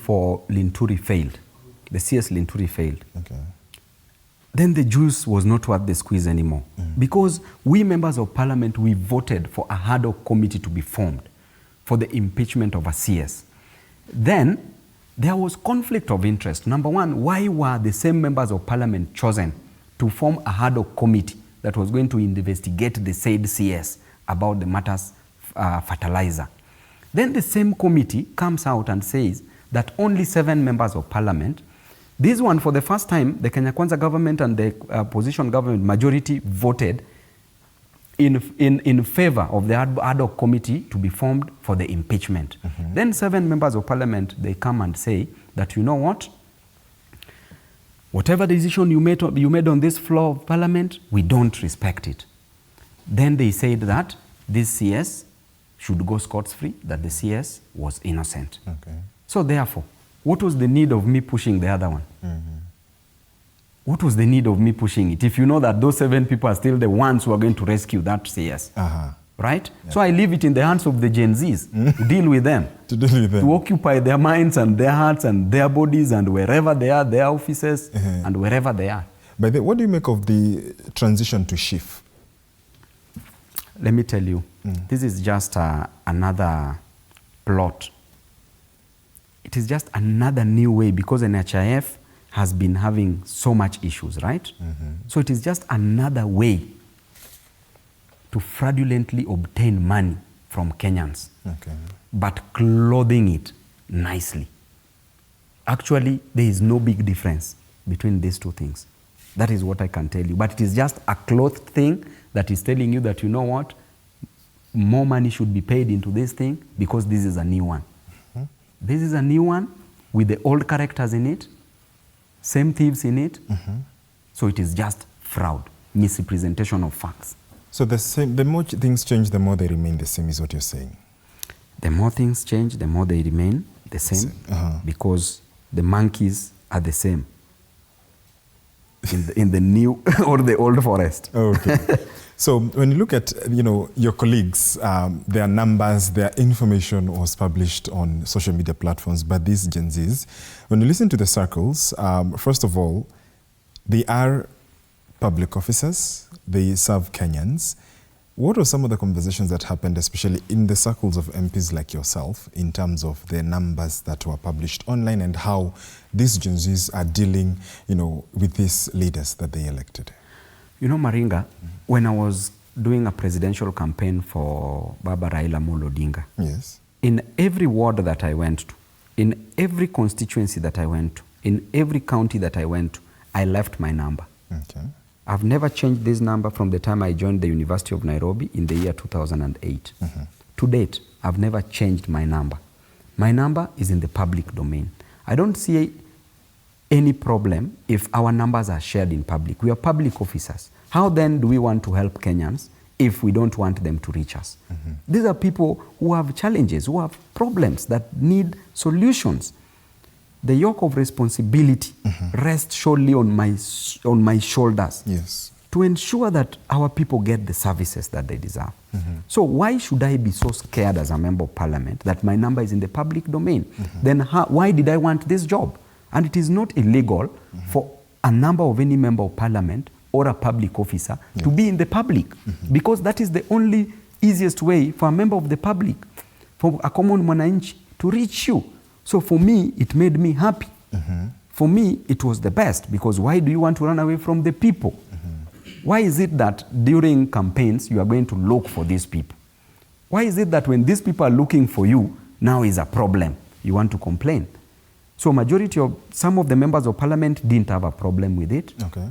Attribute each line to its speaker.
Speaker 1: for Linturi failed. The CS Linturi failed.
Speaker 2: Okay.
Speaker 1: Then the juice was not worth the squeeze anymore. Because we members of parliament, we voted for a ad hoc committee to be formed for the impeachment of a CS. Then there was conflict of interest. Number one, why were the same members of parliament chosen to form a ad hoc committee that was going to investigate the said CS about the matters fertilizer? Then the same committee comes out and says that only 7 members of parliament. This one, for the first time, the Kenya Kwanza government and the opposition government majority voted in favor of the ad hoc committee to be formed for the impeachment. Then 7 members of parliament, they come and say that, you know what? Whatever decision you made on this floor of parliament, we don't respect it. Then they said that this CS should go scot-free, that the CS was innocent.
Speaker 2: Okay.
Speaker 1: So therefore, what was the need of me pushing the other one? What was the need of me pushing it? If you know that those 7 people are still the ones who are going to rescue that CS, right? Yeah. So I leave it in the hands of the Gen Zs to deal with them.
Speaker 2: To deal with them.
Speaker 1: To occupy their minds and their hearts and their bodies and wherever they are, their offices and wherever they are.
Speaker 2: But what do you make of the transition to SHIF?
Speaker 1: Let me tell you, this is just another plot. It is just another new way because NHIF has been having so much issues, right? So it is just another way to fraudulently obtain money from Kenyans, but clothing it nicely. Actually, there is no big difference between these two things. That is what I can tell you. But it is just a cloth thing that is telling you that, you know what, more money should be paid into this thing because this is a new one. This is a new one with the old characters in it, same thieves in it. So it is just fraud, misrepresentation of facts.
Speaker 2: So the more things change, the more they remain the same, is what you're saying?
Speaker 1: The more things change, the more they remain the same, because the monkeys are the same in the new or the old forest.
Speaker 2: Okay. So when you look at, your colleagues, their numbers, their information was published on social media platforms by these Gen Zs. When you listen to the circles, first of all, they are public officers, they serve Kenyans. What were some of the conversations that happened, especially in the circles of MPs like yourself, in terms of the numbers that were published online and how these Gen Zs are dealing, with these leaders that they elected?
Speaker 1: You know, Maringa, when I was doing a presidential campaign for Baba Raila Amolo Odinga,
Speaker 2: yes,
Speaker 1: in every ward that I went to, in every constituency that I went to, in every county that I went to, I left my number.
Speaker 2: Okay.
Speaker 1: I've never changed this number from the time I joined the University of Nairobi in the year 2008. To date, I've never changed my number. My number is in the public domain. I don't see any problem if our numbers are shared in public. We are public officers. How then do we want to help Kenyans if we don't want them to reach us? These are people who have challenges, who have problems that need solutions. The yoke of responsibility rests solely on my shoulders,
Speaker 2: yes,
Speaker 1: to ensure that our people get the services that they deserve. So why should I be so scared as a member of parliament that my number is in the public domain? Then why did I want this job? And it is not illegal for a number of any member of parliament or a public officer to be in the public, because that is the only easiest way for a member of the public, for a common mwananchi to reach you. So for me, it made me happy. For me, it was the best, because why do you want to run away from the people? Why is it that during campaigns, you are going to look for these people? Why is it that when these people are looking for you, now is a problem? You want to complain. So majority of, some of the members of parliament didn't have a problem with it.
Speaker 2: Okay.